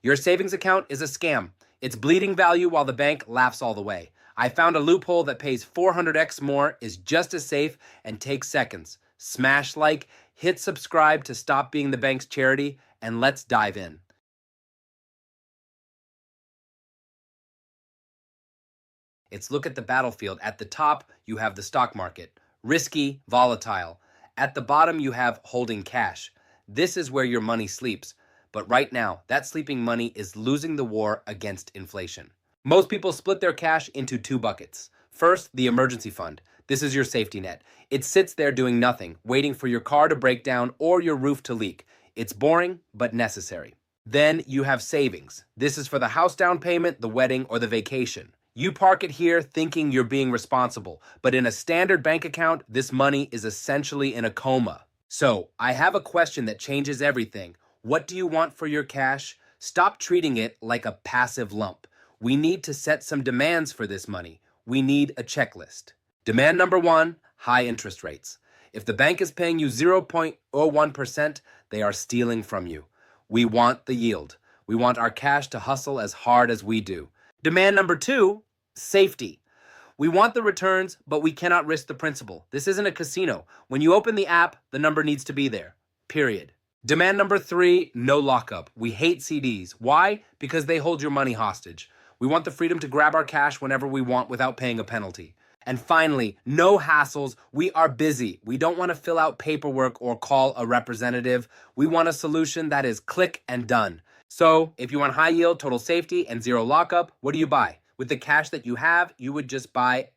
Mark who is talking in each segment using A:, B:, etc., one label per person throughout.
A: Your savings account is a scam. It's bleeding value while the bank laughs all the way. I found a loophole that pays 400x more, is just as safe, and takes seconds. Smash like, hit subscribe to stop being the bank's charity, and let's dive in. It's look at the battlefield. At the top, you have the stock market. Risky, volatile. At the bottom, you have holding cash. This is where your money sleeps. But right now, that sleeping money is losing the war against inflation. Most people split their cash into two buckets. First, the emergency fund. This is your safety net. It sits there doing nothing, waiting for your car to break down or your roof to leak. It's boring, but necessary. Then you have savings. This is for the house down payment, the wedding, or the vacation. You park it here thinking you're being responsible, but in a standard bank account, this money is essentially in a coma. So, I have a question that changes everything. What do you want for your cash? Stop treating it like a passive lump. We need to set some demands for this money. We need a checklist. Demand number one, high interest rates. If the bank is paying you 0.01%, they are stealing from you. We want the yield. We want our cash to hustle as hard as we do. Demand number two, safety. We want the returns, but we cannot risk the principal. This isn't a casino. When you open the app, the number needs to be there. Period. Demand number three, no lockup. We hate CDs. Why? Because they hold your money hostage. We want the freedom to grab our cash whenever we want without paying a penalty. And finally, no hassles. We are busy. We don't want to fill out paperwork or call a representative. We want a solution that is click and done. So if you want high yield, total safety, and zero lockup, what do you buy? With the cash that you have, you would just buy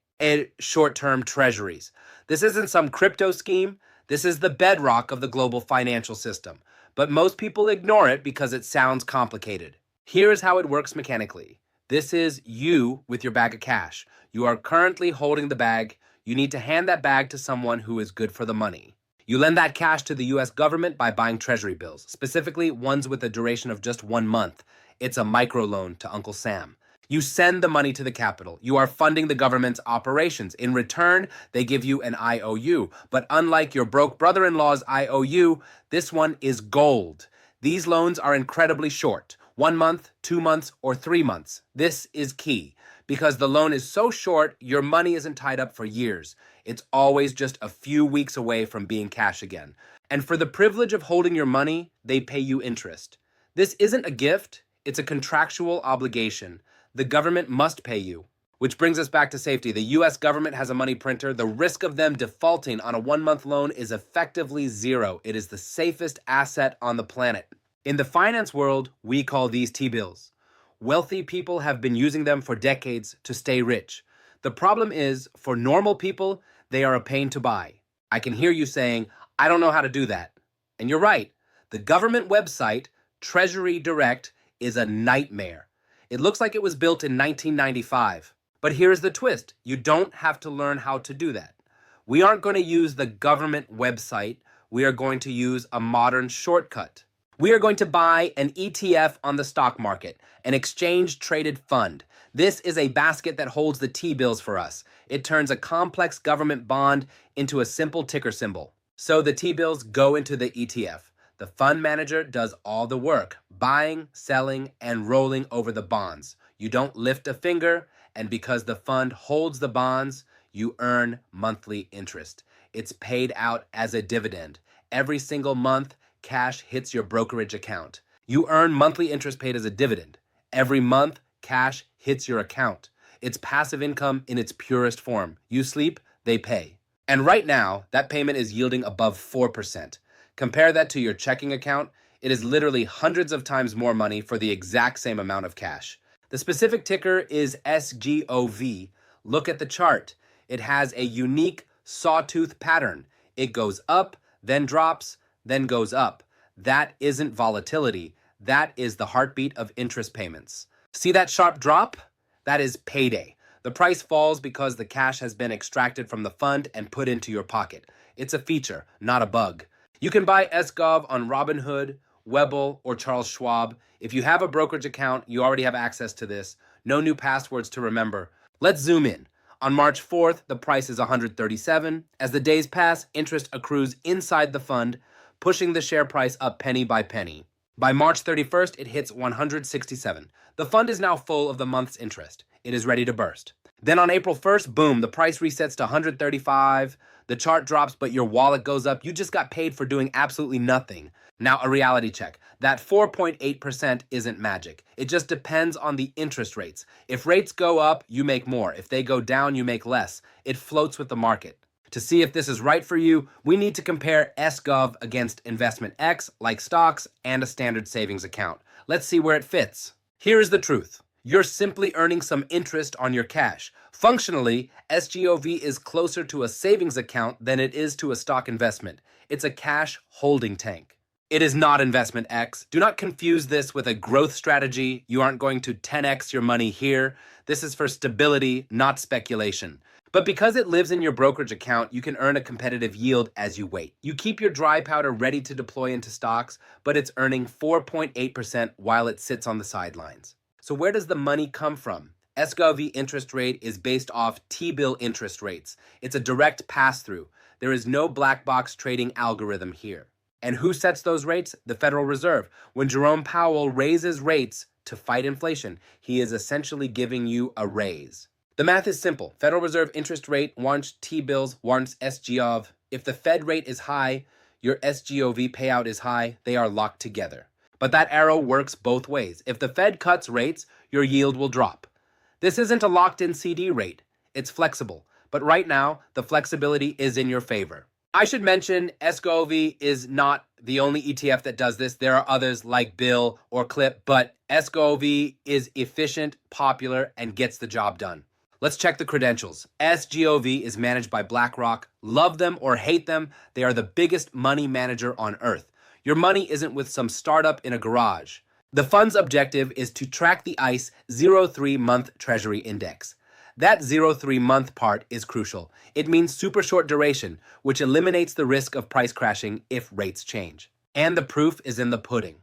A: short-term treasuries. This isn't some crypto scheme. This is the bedrock of the global financial system. But most people ignore it because it sounds complicated. Here's how it works mechanically. This is you with your bag of cash. You are currently holding the bag. You need to hand that bag to someone who is good for the money. You lend that cash to the US government by buying treasury bills, specifically ones with a duration of just 1 month. It's a microloan to Uncle Sam. You send the money to the capital. You are funding the government's operations. In return, they give you an IOU. But unlike your broke brother-in-law's IOU, this one is gold. These loans are incredibly short. 1 month, 2 months, or 3 months. This is key. Because the loan is so short, your money isn't tied up for years. It's always just a few weeks away from being cash again. And for the privilege of holding your money, they pay you interest. This isn't a gift, it's a contractual obligation. The government must pay you. Which brings us back to safety. The US government has a money printer. The risk of them defaulting on a 1-month loan is effectively zero. It is the safest asset on the planet. In the finance world, we call these T-bills. Wealthy people have been using them for decades to stay rich. The problem is, for normal people, they are a pain to buy. I can hear you saying, I don't know how to do that. And you're right. The government website, Treasury Direct, is a nightmare. It looks like it was built in 1995. But here's the twist. You don't have to learn how to do that. We aren't going to use the government website. We are going to use a modern shortcut. We are going to buy an ETF on the stock market, an exchange-traded fund. This is a basket that holds the T-bills for us. It turns a complex government bond into a simple ticker symbol. So the T-bills go into the ETF. The fund manager does all the work, buying, selling, and rolling over the bonds. You don't lift a finger, and because the fund holds the bonds, you earn monthly interest. It's paid out as a dividend. Every single month, cash hits your brokerage account. You earn monthly interest paid as a dividend. Every month, cash hits your account. It's passive income in its purest form. You sleep, they pay. And right now, that payment is yielding above 4%. Compare that to your checking account. It is literally hundreds of times more money for the exact same amount of cash. The specific ticker is SGOV. Look at the chart. It has a unique sawtooth pattern. It goes up, then drops, then goes up. That isn't volatility. That is the heartbeat of interest payments. See that sharp drop? That is payday. The price falls because the cash has been extracted from the fund and put into your pocket. It's a feature, not a bug. You can buy SGOV on Robinhood, Webull, or Charles Schwab. If you have a brokerage account, you already have access to this. No new passwords to remember. Let's zoom in. On March 4th, the price is $137. As the days pass, interest accrues inside the fund, pushing the share price up penny by penny. By March 31st, it hits 167. The fund is now full of the month's interest. It is ready to burst. Then on April 1st, boom, the price resets to 135. The chart drops, but your wallet goes up. You just got paid for doing absolutely nothing. Now, a reality check. That 4.8% isn't magic. It just depends on the interest rates. If rates go up, you make more. If they go down, you make less. It floats with the market. To see if this is right for you, we need to compare SGOV against investment X, like stocks, and a standard savings account. Let's see where it fits. Here is the truth. You're simply earning some interest on your cash. Functionally, SGOV is closer to a savings account than it is to a stock investment. It's a cash holding tank. It is not investment X. Do not confuse this with a growth strategy. You aren't going to 10x your money here. This is for stability, not speculation. But because it lives in your brokerage account, you can earn a competitive yield as you wait. You keep your dry powder ready to deploy into stocks, but it's earning 4.8% while it sits on the sidelines. So where does the money come from? SGOV interest rate is based off T-bill interest rates. It's a direct pass-through. There is no black box trading algorithm here. And who sets those rates? The Federal Reserve. When Jerome Powell raises rates to fight inflation, he is essentially giving you a raise. The math is simple. Federal Reserve interest rate wants T-bills, wants SGOV. If the Fed rate is high, your SGOV payout is high, they are locked together. But that arrow works both ways. If the Fed cuts rates, your yield will drop. This isn't a locked-in CD rate. It's flexible. But right now, the flexibility is in your favor. I should mention SGOV is not the only ETF that does this. There are others like Bill or Clip, but SGOV is efficient, popular, and gets the job done. Let's check the credentials. SGOV is managed by BlackRock. Love them or hate them, they are the biggest money manager on earth. Your money isn't with some startup in a garage. The fund's objective is to track the ICE 03-month Treasury Index. That 03-month part is crucial. It means super short duration, which eliminates the risk of price crashing if rates change. And the proof is in the pudding.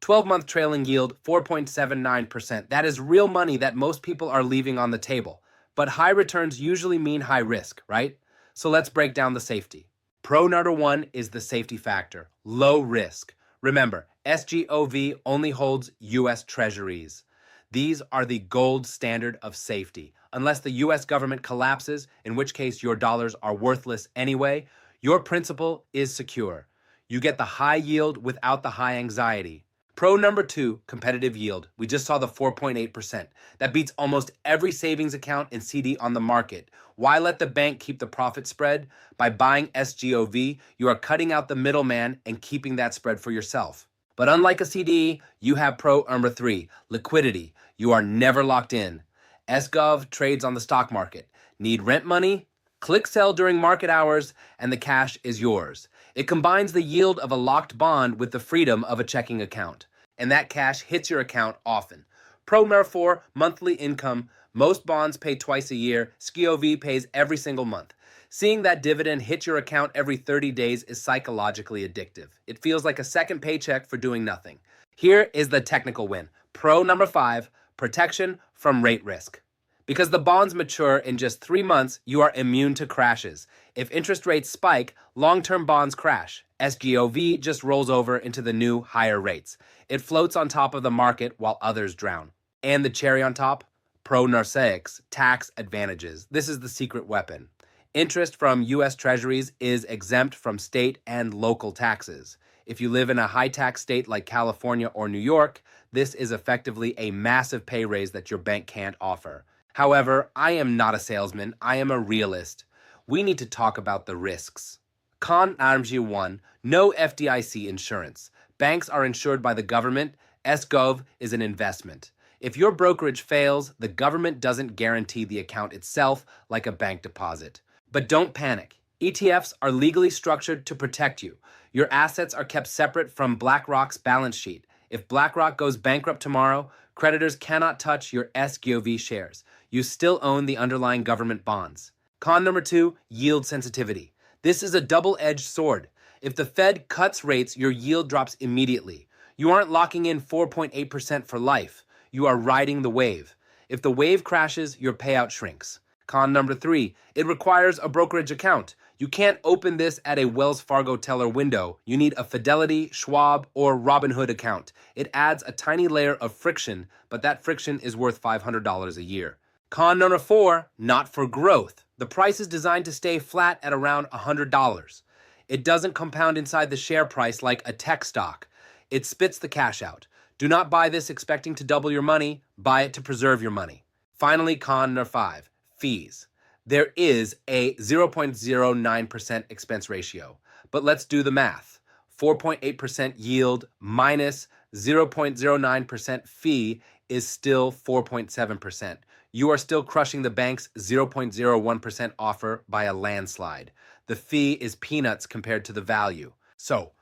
A: 12-month trailing yield, 4.79%. That is real money that most people are leaving on the table. But high returns usually mean high risk, right? So let's break down the safety. Pro number one is the safety factor, low risk. Remember, SGOV only holds U.S. Treasuries. These are the gold standard of safety. Unless the U.S. government collapses, in which case your dollars are worthless anyway, your principal is secure. You get the high yield without the high anxiety. Pro number two, competitive yield. We just saw the 4.8%. That beats almost every savings account and CD on the market. Why let the bank keep the profit spread? By buying SGOV, you are cutting out the middleman and keeping that spread for yourself. But unlike a CD, you have pro number three, liquidity. You are never locked in. SGOV trades on the stock market. Need rent money? Click sell during market hours and the cash is yours. It combines the yield of a locked bond with the freedom of a checking account. And that cash hits your account often. Pro number four, monthly income. Most bonds pay twice a year. SGOV pays every single month. Seeing that dividend hit your account every 30 days is psychologically addictive. It feels like a second paycheck for doing nothing. Here is the technical win. Pro number five, protection from rate risk. Because the bonds mature in just 3 months, you are immune to crashes. If interest rates spike, long-term bonds crash. SGOV just rolls over into the new higher rates. It floats on top of the market while others drown. And the cherry on top? Pro number six, tax advantages. This is the secret weapon. Interest from U.S. Treasuries is exempt from state and local taxes. If you live in a high-tax state like California or New York, this is effectively a massive pay raise that your bank can't offer. However, I am not a salesman, I am a realist. We need to talk about the risks. Con number one, no FDIC insurance. Banks are insured by the government. SGOV is an investment. If your brokerage fails, the government doesn't guarantee the account itself like a bank deposit. But don't panic. ETFs are legally structured to protect you. Your assets are kept separate from BlackRock's balance sheet. If BlackRock goes bankrupt tomorrow, creditors cannot touch your SGOV shares. You still own the underlying government bonds. Con number two, yield sensitivity. This is a double-edged sword. If the Fed cuts rates, your yield drops immediately. You aren't locking in 4.8% for life. You are riding the wave. If the wave crashes, your payout shrinks. Con number 3, it requires a brokerage account. You can't open this at a Wells Fargo teller window. You need a Fidelity, Schwab, or Robinhood account. It adds a tiny layer of friction, but that friction is worth $500 a year. Con number 4, not for growth. The price is designed to stay flat at around $100. It doesn't compound inside the share price like a tech stock. It spits the cash out. Do not buy this expecting to double your money. Buy it to preserve your money. Finally, con number 5, fees. There is a 0.09% expense ratio, but let's do the math. 4.8% yield minus 0.09% fee is still 4.7%. You are still crushing the bank's 0.01% offer by a landslide. The fee is peanuts compared to the value. So,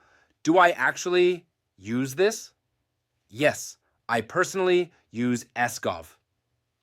A: do I actually use this? Yes, I personally use SGOV.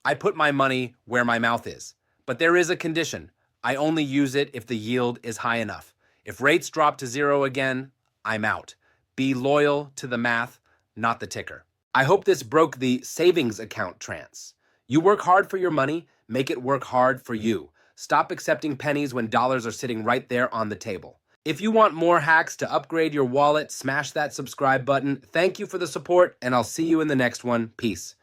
A: I put my money where my mouth is. But there is a condition. I only use it if the yield is high enough. If rates drop to 0 again, I'm out. Be loyal to the math, not the ticker. I hope this broke the savings account trance. You work hard for your money, make it work hard for you. Stop accepting pennies when dollars are sitting right there on the table. If you want more hacks to upgrade your wallet, smash that subscribe button. Thank you for the support, and I'll see you in the next one. Peace.